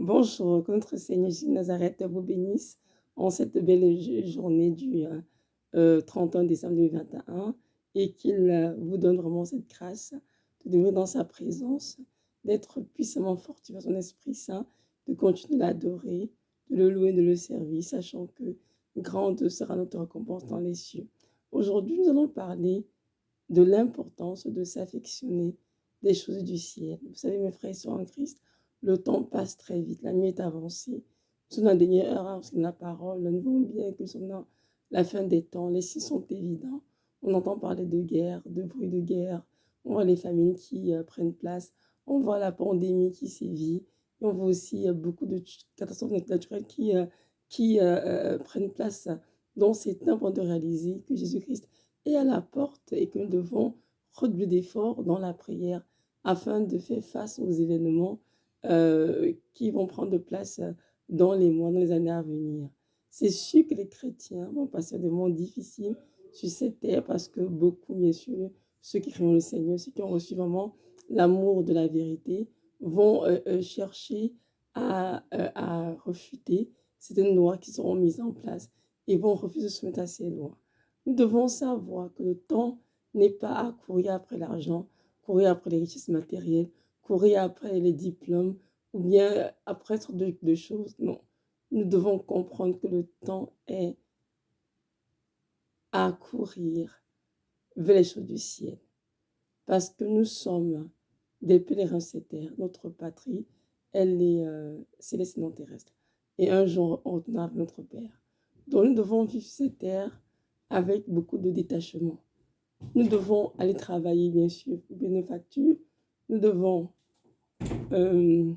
Bonjour, que notre Seigneur Jésus de Nazareth vous bénisse en cette belle journée du 31 décembre 2021 et qu'il vous donne vraiment cette grâce de demeurer dans sa présence, d'être puissamment fortifié par son Esprit Saint, de continuer de l'adorer, de le louer, de le servir, sachant que grande sera notre récompense dans les cieux. Aujourd'hui, nous allons parler de l'importance de s'affectionner des choses du ciel. Vous savez, mes frères et sœurs en Christ, le temps passe très vite, la nuit est avancée. Nous sommes dans la dernière heure hein, de la parole. Nous voyons bien que nous sommes dans la fin des temps. Les signes sont évidents. On entend parler de guerre, de bruit de guerre. On voit les famines qui prennent place. On voit la pandémie qui sévit. Et on voit aussi beaucoup de catastrophes naturelles qui prennent place. Donc c'est important de réaliser que Jésus-Christ est à la porte et que nous devons redoubler d'efforts dans la prière afin de faire face aux événements qui vont prendre place dans les mois, dans les années à venir. C'est sûr que les chrétiens vont passer des moments difficiles sur cette terre parce que beaucoup, bien sûr, ceux qui craignent le Seigneur, ceux qui ont reçu vraiment l'amour de la vérité, vont chercher à refuter certaines lois qui seront mises en place et vont refuser de se mettre à ces lois. Nous devons savoir que le temps n'est pas à courir après l'argent, courir après les richesses matérielles, courir après les diplômes ou bien après ce de choses. Non, nous devons comprendre que le temps est à courir vers les choses du ciel. Parce que nous sommes des pèlerins sur cette terre. Notre patrie, elle est céleste et non terrestre. Et un jour, on retournera avec notre Père. Donc nous devons vivre cette terre avec beaucoup de détachement. Nous devons aller travailler, bien sûr, pour payer nos factures. Nous devons euh,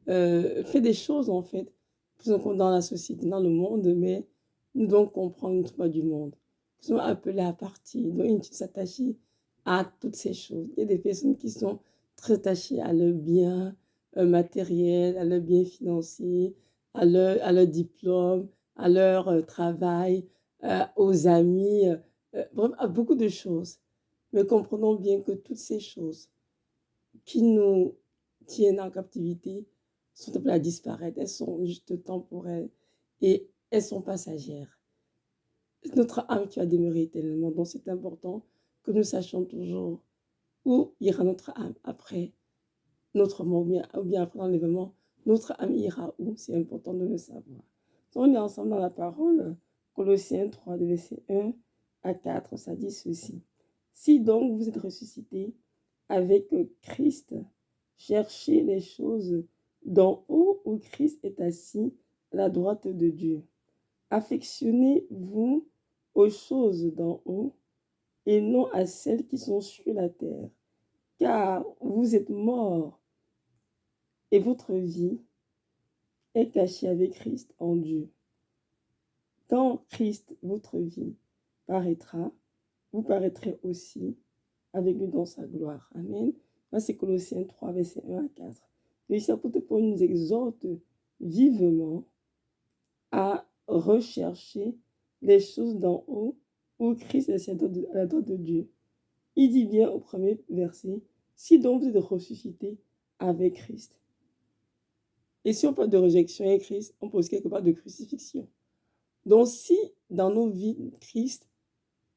faire des choses, en fait, plus encore dans la société, dans le monde, mais nous devons comprendre notre pas du monde. Nous sommes appelés à partir, donc inutile de s'attacher à toutes ces choses. Il y a des personnes qui sont très attachées à leur bien matériel, à leur bien financier, à leur diplôme, à leur travail, aux amis, vraiment à beaucoup de choses. Mais comprenons bien que toutes ces choses qui nous tiennent en captivité sont appelées à disparaître. Elles sont juste temporaires et elles sont passagères. C'est notre âme qui va demeurer éternellement. Donc c'est important que nous sachions toujours où ira notre âme après notre mort, ou bien après l'enlèvement. Notre âme ira où? C'est important de le savoir. Donc, on est ensemble dans la parole. Colossiens 3, verset 1 à 4, ça dit ceci. Si donc vous êtes ressuscités avec Christ, cherchez les choses d'en haut où Christ est assis à la droite de Dieu. Affectionnez-vous aux choses d'en haut et non à celles qui sont sur la terre, car vous êtes morts et votre vie est cachée avec Christ en Dieu. Quand Christ, votre vie, paraîtra, vous paraîtrez aussi avec lui dans sa gloire. Amen. Là, c'est Colossiens 3, verset 1 à 4. Le ici, l'apôtre Paul nous exhorte vivement à rechercher les choses d'en haut où Christ est à la droite de Dieu. Il dit bien au premier verset, si donc vous êtes ressuscité avec Christ. Et si on parle de réjection avec Christ, on pose quelque part de crucifixion. Donc si dans nos vies, Christ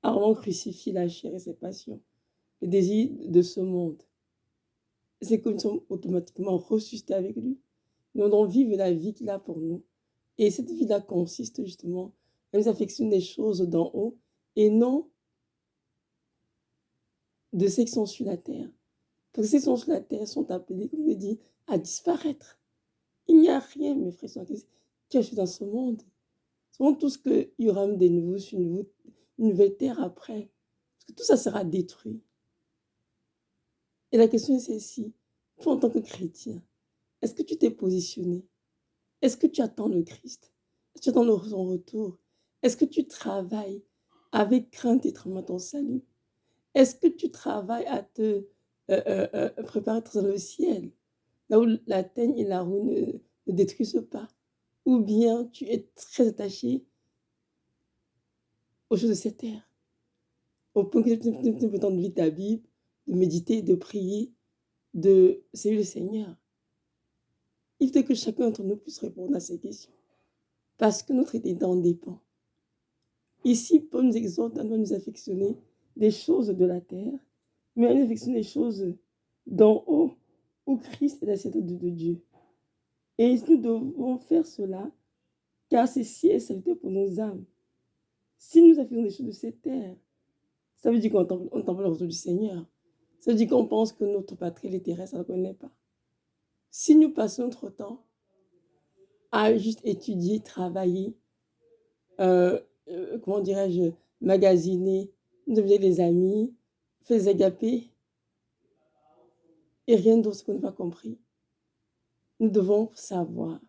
a vraiment crucifié la chair et ses passions, les désirs de ce monde, c'est que nous sommes automatiquement ressuscités avec lui. Nous devons vivre la vie qu'il a pour nous. Et cette vie-là consiste justement à nous affectionner des choses d'en haut et non de ceux qui sont sur la terre. Parce que ceux qui sont sur la terre sont appelés, comme je l'ai dit, à disparaître. Il n'y a rien, mes frères, qui est dans ce monde. Nous tout ce qu'il y aura des nouveaux sur une nouvelle terre après. Parce que tout ça sera détruit. Et la question est celle-ci. Toi, en tant que chrétien, est-ce que tu t'es positionné? Est-ce que tu attends le Christ? Est-ce que tu attends son retour? Est-ce que tu travailles avec crainte et tremblement ton salut? Est-ce que tu travailles à te préparer dans le ciel, là où la teigne et la roue ne détruisent pas? Ou bien tu es très attaché aux choses de cette terre, au point que tu ne peux de lire ta Bible, de méditer, de prier, de saluer le Seigneur. Il faut que chacun d'entre nous puisse répondre à ces questions. Parce que notre état en dépend. Ici, Paul nous exhorte à nous affectionner des choses de la terre, mais à nous affectionner des choses d'en haut, où Christ est la certitude de Dieu. Et nous devons faire cela, car c'est si et salutaire pour nos âmes. Si nous affectionnons des choses de cette terre, ça veut dire qu'on n'entend pas le retour du Seigneur. Ça veut dire qu'on pense que notre patrie, les terrestres, on ne la connaît pas. Si nous passons notre temps à juste étudier, travailler, comment dirais-je, magasiner, nous devenir des amis, faire agaper, et rien d'autre qu'on n'a pas compris. Nous devons savoir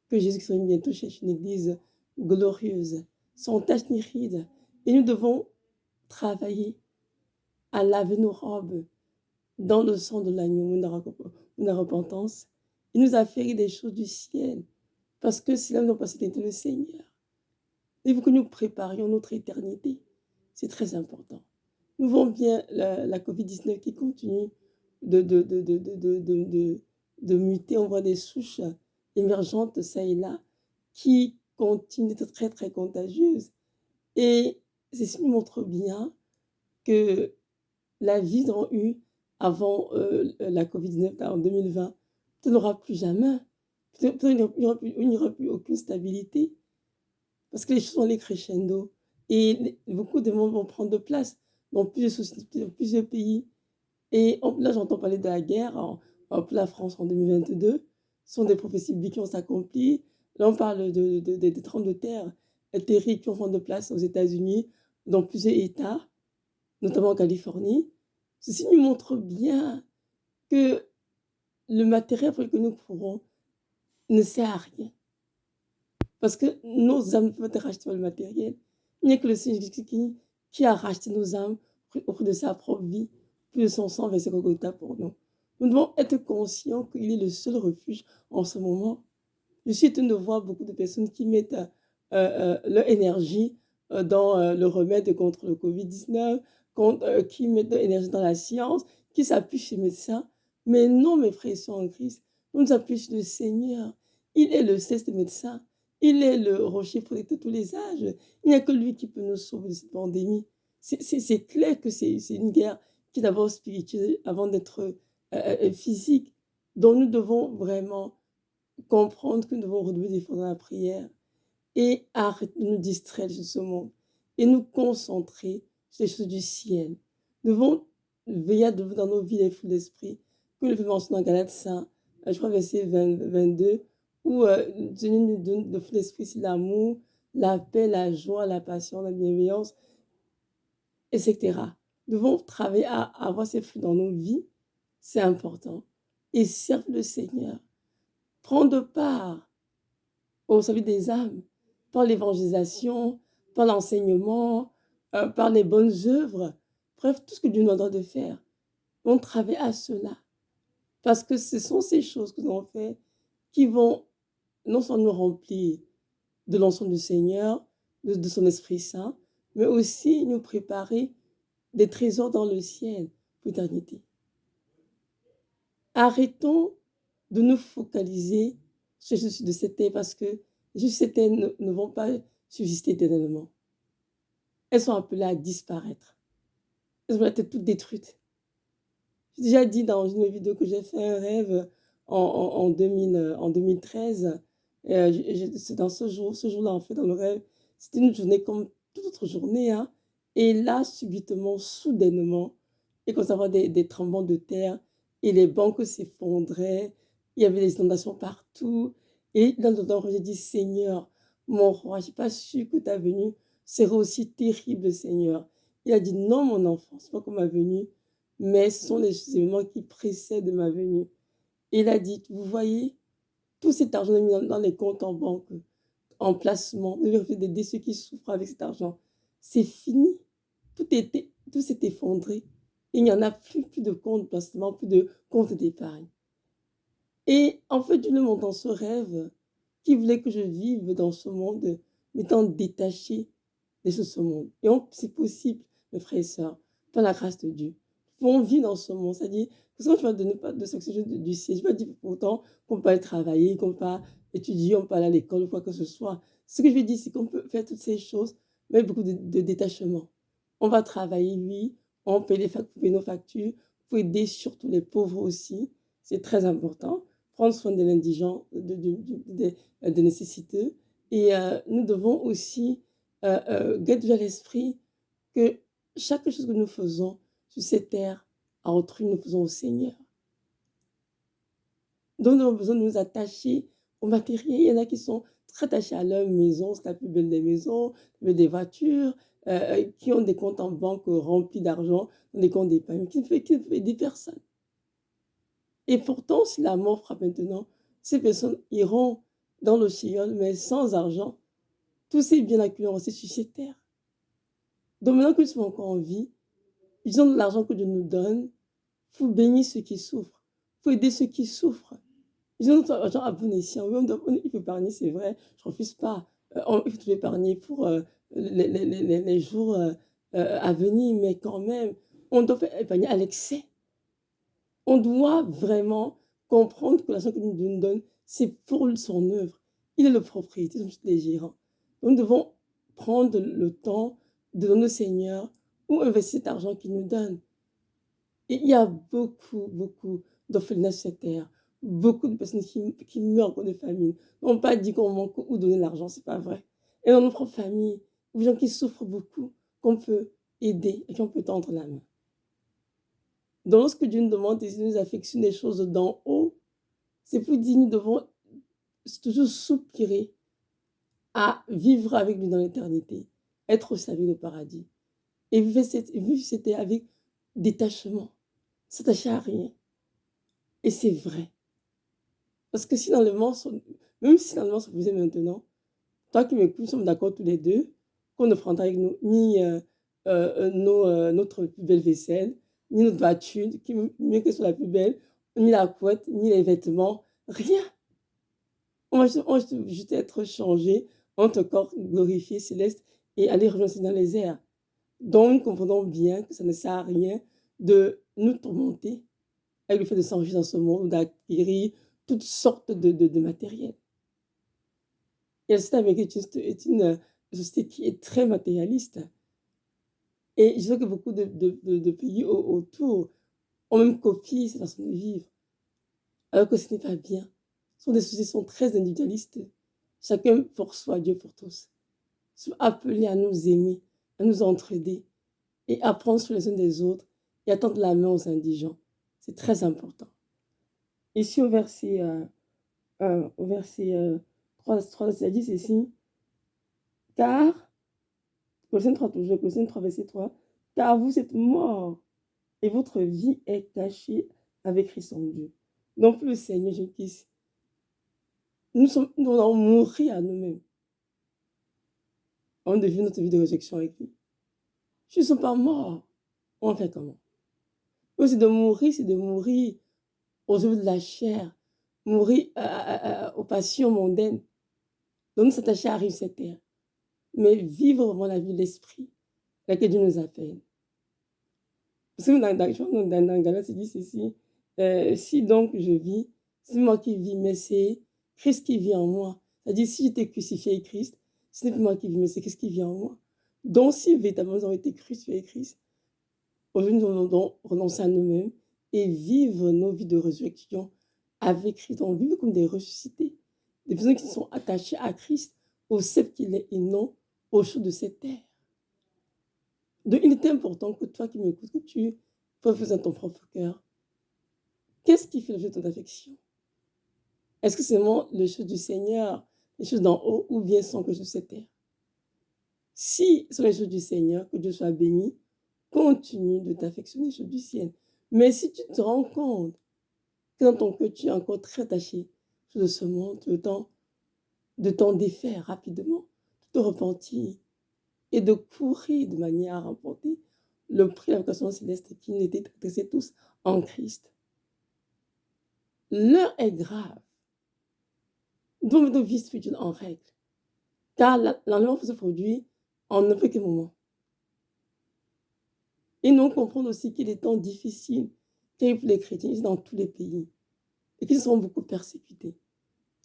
que Jésus revient bientôt chercher une église glorieuse, sans tache ni ride, et nous devons travailler à laver nos robes dans le sang de l'agneau, la repentance. Il nous a fait des choses du ciel, parce que c'est là où nous passons le Seigneur. Il faut que nous préparions notre éternité. C'est très important. Nous voyons bien la COVID-19 qui continue de muter. On voit des souches émergentes, ça et là, qui continuent d'être très, très contagieuses. Et ceci nous montre bien que la vie qu'ils ont eue avant la COVID-19 en 2020, peut-être n'aura plus jamais. Peut-être il n'y aura plus aucune stabilité. Parce que les choses vont aller crescendo. Et beaucoup de monde vont prendre de place dans plusieurs sociétés, dans plusieurs pays. Et là, j'entends parler de la guerre pour la France en 2022. Ce sont des prophéties bibliques qui vont s'accomplir. Là, on parle des tremblements de terre terribles qui vont prendre de place aux États-Unis, dans plusieurs États, notamment en Californie. Ceci nous montre bien que le matériel pour lequel nous courons ne sert à rien. Parce que nos âmes peuvent être rachetées par le matériel. Il n'y a que le Seigneur Jésus qui a racheté nos âmes au prix de sa propre vie, plus de son sang versé Golgotha pour nous. Nous devons être conscients qu'il est le seul refuge en ce moment. Je suis étonnée de voir beaucoup de personnes qui mettent leur énergie dans le remède contre le Covid-19, qui mettent leur énergie dans la science, qui s'appuient sur les médecins. Mais non, mes frères et sœurs en Christ, nous nous appuyons sur le Seigneur. Il est le cesse médecin. Il est le rocher protecteur de tous les âges. Il n'y a que lui qui peut nous sauver de cette pandémie. C'est clair que c'est une guerre qui est d'abord spirituelle avant d'être physique. Donc nous devons vraiment comprendre que nous devons redoubler d'efforts dans la prière et arrêter de nous distraire sur ce monde et nous concentrer sur les choses du ciel. Nous devons veiller dans nos vies les fruits d'esprit, que le fait mentionner dans Galates 5, je crois verset 22, où Dieu nous donne le fruit d'esprit, c'est l'amour, la paix, la joie, la patience, la bienveillance, etc. Nous devons travailler à avoir ces fruits dans nos vies, c'est important, et servir le Seigneur. Prendre part au service des âmes, par l'évangélisation, par l'enseignement, par les bonnes œuvres, bref, tout ce que Dieu nous demande de faire. On travaille à cela. Parce que ce sont ces choses que nous avons fait qui vont non seulement nous remplir de l'ensemble du Seigneur, de son Esprit Saint, mais aussi nous préparer des trésors dans le ciel pour l'éternité. Arrêtons de nous focaliser sur les choses de cette terre parce que les choses de cette terre ne vont pas subsister éternellement. Elles sont appelées à disparaître. Elles vont être toutes détruites. J'ai déjà dit dans une vidéo que j'ai fait un rêve en 2013. C'est dans ce jour-là, en fait, dans le rêve, c'était une journée comme toute autre journée. Hein, et là, subitement, soudainement, il commençait à avoir des tremblements de terre et les banques s'effondraient. Il y avait des inondations partout. Et dans le temps, j'ai dit, Seigneur, mon roi, je n'ai pas su que ta venue serait aussi terrible, Seigneur. Il a dit, non, mon enfant, ce n'est pas comme ma venue, mais ce sont les événements qui précèdent ma venue. Et il a dit, vous voyez, tout cet argent est mis dans les comptes en banque, en placement, de vérifier d'aider ceux qui souffrent avec cet argent. C'est fini. Tout s'est effondré. Il n'y en a plus de compte de placement, plus de compte d'épargne. Et en fait, Dieu me montre dans ce rêve qui voulait que je vive dans ce monde, m'étant détaché de ce monde. Et c'est possible, mes frères et sœurs, par la grâce de Dieu. Nous pouvons vivre dans ce monde, c'est-à-dire Parce que quand tu vas donner pas de section du ciel, je ne vais pas dire pour autant qu'on peut pas aller travailler, qu'on peut pas étudier, on peut aller à l'école ou quoi que ce soit. Ce que je veux dire, c'est qu'on peut faire toutes ces choses, mais avec beaucoup de détachement. On va travailler, oui, on paye paye nos factures, pour aider surtout les pauvres aussi. C'est très important. Prendre soin de l'indigent, des nécessiteux. Et nous devons aussi garder à l'esprit que chaque chose que nous faisons sur cette terre, à autrui, nous faisons au Seigneur. Donc, nous avons besoin de nous attacher au matériel. Il y en a qui sont très attachés à leur maison, c'est la plus belle des maisons, la plus belle des voitures, qui ont des comptes en banque remplis d'argent, des comptes d'épargne, qui ne fait aider personne. Et pourtant, si la mort frappe maintenant, ces personnes iront dans le Sheol, mais sans argent. Tous ces biens accumulés restés sur cette terre. Donc maintenant que nous sommes encore en vie, utilisons l'argent que Dieu nous donne. Il faut bénir ceux qui souffrent. Il faut aider ceux qui souffrent. Utilisons notre argent à bon escient. Oui, il faut épargner, c'est vrai. Je ne refuse pas. Il faut tout épargner pour les jours à venir. Mais quand même, on doit épargner à l'excès. On doit vraiment comprendre que l'argent que Dieu nous donne, c'est pour son œuvre. Il est le propriétaire, nous sommes les gérants. Donc, nous devons prendre le temps de donner au Seigneur ou investir cet argent qu'il nous donne. Et il y a beaucoup d'orphelinats sur cette terre, beaucoup de personnes qui meurent de famine. On n'a pas dit qu'on manque ou donner l'argent, c'est pas vrai. Et dans nos propres familles, des gens qui souffrent beaucoup, qu'on peut aider et qu'on peut tendre la main. Donc, lorsque Dieu nous demande de nous affectionner des choses d'en haut, c'est pour dire que nous devons toujours soupirer à vivre avec lui dans l'éternité, être au service au paradis. Et vivre cette terre avec détachement, s'attacher à rien. Et c'est vrai. Parce que si dans le mensonge, même si dans le mensonge vous êtes maintenant, toi qui m'écoutes, nous sommes d'accord tous les deux, qu'on ne prendra avec nous ni notre plus belle vaisselle, ni notre voiture, qui mieux que soit la plus belle, ni la couette, ni les vêtements, rien. On va juste être changé en notre corps glorifié, céleste, et aller rejoindre dans les airs. Donc, nous comprenons bien que ça ne sert à rien de nous tourmenter avec le fait de s'enrichir dans ce monde ou d'acquérir toutes sortes de matériel. Et la société américaine est une société qui est très matérialiste. Et je sais que beaucoup de pays autour ont même copié cette façon de vivre. Alors que ce n'est pas bien. Ce sont des sociétés qui sont très individualistes. Chacun pour soi, Dieu pour tous. Nous sommes appelés à nous aimer, à nous entraider et à prendre soin les uns des autres et à tendre la main aux indigents. C'est très important. Ici, au verset 3, ça dit ceci. Car, Colossiens 3, toujours, Colossiens 3, verset 3, car vous êtes morts et votre vie est cachée avec Christ en Dieu. Non plus le Seigneur Jésus-Christ. Nous allons mourir à nous-mêmes. On devient notre vie de réjection avec lui. Je ne suis pas mort. On fait comment? C'est de mourir, c'est de mourir aux œuvres de la chair, mourir aux passions mondaines. Donc, nous s'attacher à rien cette terre. Mais vivre vraiment la vie de l'esprit, laquelle Dieu nous appelle. Parce que dans Galates, il dit ceci, si donc je vis, c'est moi qui vis, mais c'est Christ qui vit en moi. C'est-à-dire, si j'étais crucifié avec Christ, ce n'est plus moi qui vis, mais c'est Christ qui vit en moi. Donc, si véritablement nous avons été crucifiés avec Christ, aujourd'hui, nous devons renoncer à nous-mêmes et vivre nos vies de résurrection avec Christ. On vit comme des ressuscités, des personnes qui sont attachées à Christ, au sceptre qu'il est et non aux choses de cette terre. Donc, il est important que toi qui m'écoutes, que tu refaises dans ton propre cœur. Qu'est-ce qui fait l'objet de ton affection? Est-ce que c'est vraiment les choses du Seigneur, les choses d'en haut, ou bien sont que sur cette terre? Si ce sont les choses du Seigneur, que Dieu soit béni, continue de t'affectionner les choses du ciel. Mais si tu te rends compte que dans ton cœur, tu es encore très attaché de ce monde, le temps de t'en défaire rapidement, de te repentir et de courir de manière à remporter le prix de la vocation céleste qui nous était adressé tous en Christ. L'heure est grave. Nous devons mettre nos vies spirituelles en règle. Car l'enlèvement se produit en n'importe quel moment. Et nous comprenons aussi qu'il est temps difficile terrible pour les chrétiens dans tous les pays et qu'ils seront beaucoup persécutés.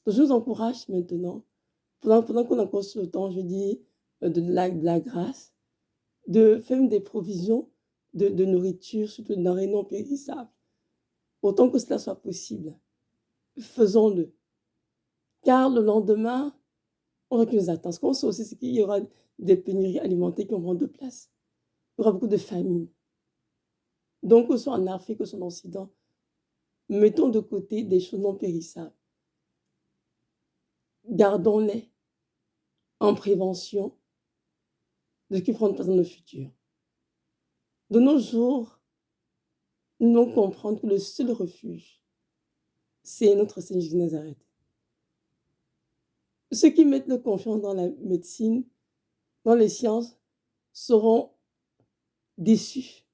Donc, je vous encourage maintenant, pendant qu'on a encore ce temps, je dis, de la grâce, de faire des provisions de nourriture, surtout de denrées non périssables. Autant que cela soit possible, faisons-le. Car le lendemain, on va qui nous attend. Ce qu'on sait aussi, c'est qu'il y aura des pénuries alimentaires qui auront de place. Il y aura beaucoup de famine. Donc, que ce soit en Afrique, que ce soit en Occident, mettons de côté des choses non périssables. Gardons-les en prévention de ce qui prend place dans le futur. De nos jours, nous devons comprendre que le seul refuge, c'est notre Seigneur Jésus de Nazareth. Ceux qui mettent leur confiance dans la médecine, dans les sciences, seront déçus.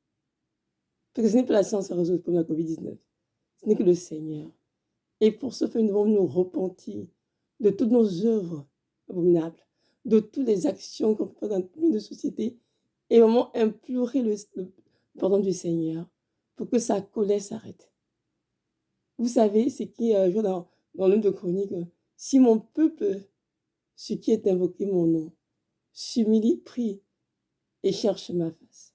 Parce que ce n'est pas la science qui résout le problème de la COVID-19. Ce n'est que le Seigneur. Et pour ce faire, nous devons nous repentir de toutes nos œuvres abominables, de toutes les actions qu'on peut faire dans notre société, et vraiment implorer le pardon du Seigneur pour que sa colère s'arrête. Vous savez, c'est qui dans l'une de Chroniques, si mon peuple, ce qui est invoqué mon nom, s'humilie, prie et cherche ma face,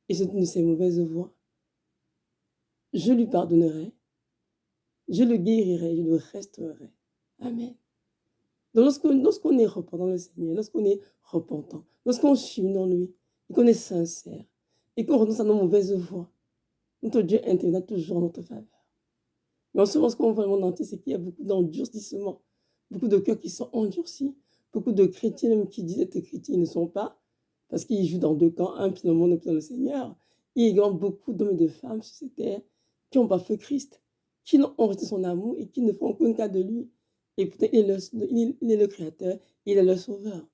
et se tourne de ses mauvaises voies, je lui pardonnerai, je le guérirai, je le restaurerai. Amen. Donc lorsqu'on est repentant le Seigneur, lorsqu'on est repentant, lorsqu'on s'unit en lui, et qu'on est sincère, et qu'on renonce à nos mauvaises voies, notre Dieu interviendra toujours en notre faveur. Mais en ce moment, ce qu'on voit dans le monde entier, c'est qu'il y a beaucoup d'endurcissement, beaucoup de cœurs qui sont endurcis, beaucoup de chrétiens même qui disent être chrétiens, ils ne sont pas, parce qu'ils jouent dans deux camps, un puis dans le monde, un puis dans le Seigneur. Et il y a beaucoup d'hommes et de femmes sur cette terre qui n'ont pas fait Christ, qui n'ont rejeté son amour et qui ne font aucun cas de lui. Et peut-être il est le Créateur, il est le Sauveur.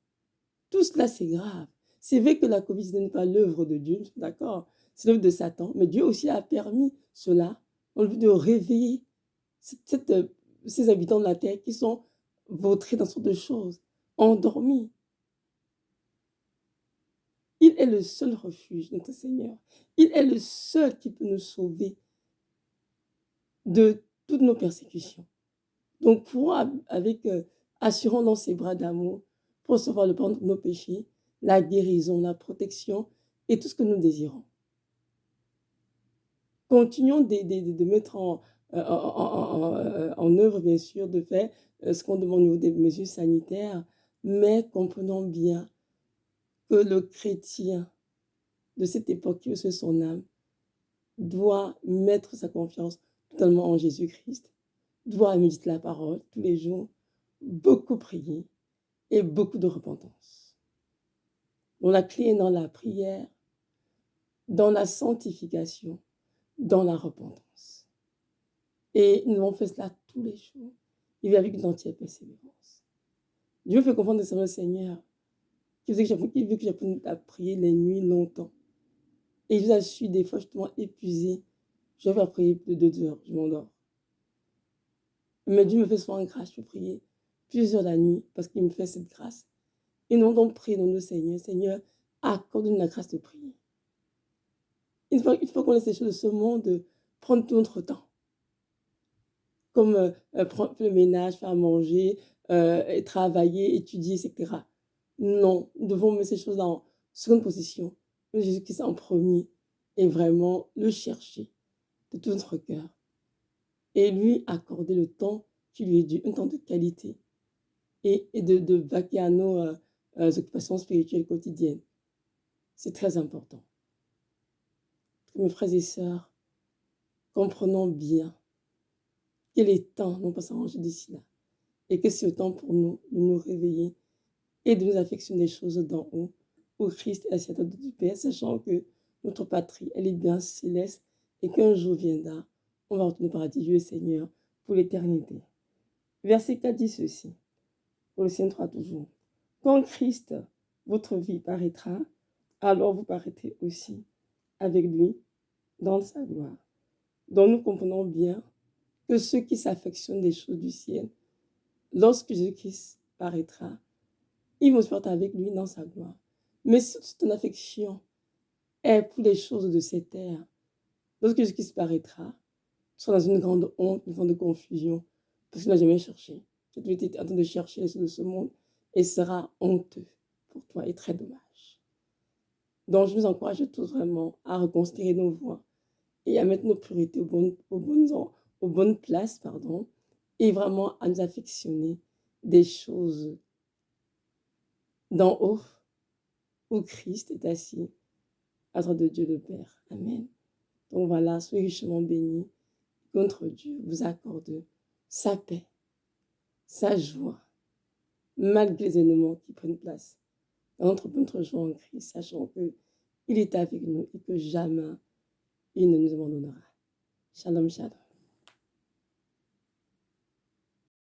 Tout cela, c'est grave. C'est vrai que la COVID n'est pas l'œuvre de Dieu, d'accord? C'est l'œuvre de Satan. Mais Dieu aussi a permis cela dans le but de réveiller ces habitants de la terre qui sont vautrés dans toutes sortes de choses, endormis. Il est le seul refuge, notre Seigneur. Il est le seul qui peut nous sauver de toutes nos persécutions. Donc, pour avec assurant dans ses bras d'amour, pour recevoir le pardon de nos péchés, la guérison, la protection et tout ce que nous désirons. Continuons de mettre en œuvre, bien sûr, de faire ce qu'on demande au niveau des mesures sanitaires, mais comprenons bien que le chrétien de cette époque qui veut son âme doit mettre sa confiance totalement en Jésus-Christ, doit méditer la parole tous les jours, beaucoup prier et beaucoup de repentance. Donc la clé est dans la prière, dans la sanctification, dans la repentance. Et nous avons fait cela tous les jours. Il vit avec une entière persévérance. Dieu me fait comprendre que c'est le Seigneur qui veut que j'apprenne à prier les nuits longtemps. Et je suis des fois justement épuisée. Je vais prier plus de 2 heures, je m'endors. Mais Dieu me fait souvent grâce, je peux prier plusieurs la nuit parce qu'il me fait cette grâce. Et nous donc prier dans le Seigneur. Seigneur, accorde-nous la grâce de prier. Il faut qu'on laisse les choses de ce monde prendre tout notre temps. Comme prendre le ménage, faire à manger, travailler, étudier, etc. Non, nous devons mettre ces choses en seconde position. Jésus-Christ en premier et vraiment le chercher de tout notre cœur. Et lui accorder le temps qui lui est dû, un temps de qualité et de vaquer à nos occupations spirituelles quotidiennes. C'est très important. Mes frères et sœurs, comprenons bien qu'il est temps, non pas s'arranger d'ici là, et que c'est le temps pour nous de nous réveiller et de nous affectionner des choses d'en haut, où Christ est assis à la table du Père, sachant que notre patrie, elle est bien céleste, et qu'un jour viendra, on va retourner au paradis, Dieu est Seigneur, pour l'éternité. Verset 4 dit ceci, Colossiens 3 toujours. Quand Christ, votre vie, paraîtra, alors vous paraîtrez aussi avec lui dans sa gloire. Donc nous comprenons bien que ceux qui s'affectionnent des choses du ciel, lorsque Jésus-Christ paraîtra, ils vont se porter avec lui dans sa gloire. Mais si c'est une affection est pour les choses de cette terre. Lorsque Jésus-Christ paraîtra, tu seras dans une grande honte, une grande confusion, parce que tu n'as jamais cherché. Tu es en train de chercher les choses de ce monde et ce sera honteux pour toi et très dommage. Donc, je vous encourage tous vraiment à reconsidérer nos voies et à mettre nos priorités aux bonnes places, pardon, et vraiment à nous affectionner des choses d'en haut où Christ est assis à droite de Dieu le Père. Amen. Donc voilà, soyez richement bénis. Que notre Dieu vous accorde sa paix, sa joie, malgré les événements qui prennent place dans notre joie en Christ, sachant qu'il est avec nous et que jamais il ne nous abandonnera. Shalom, shalom.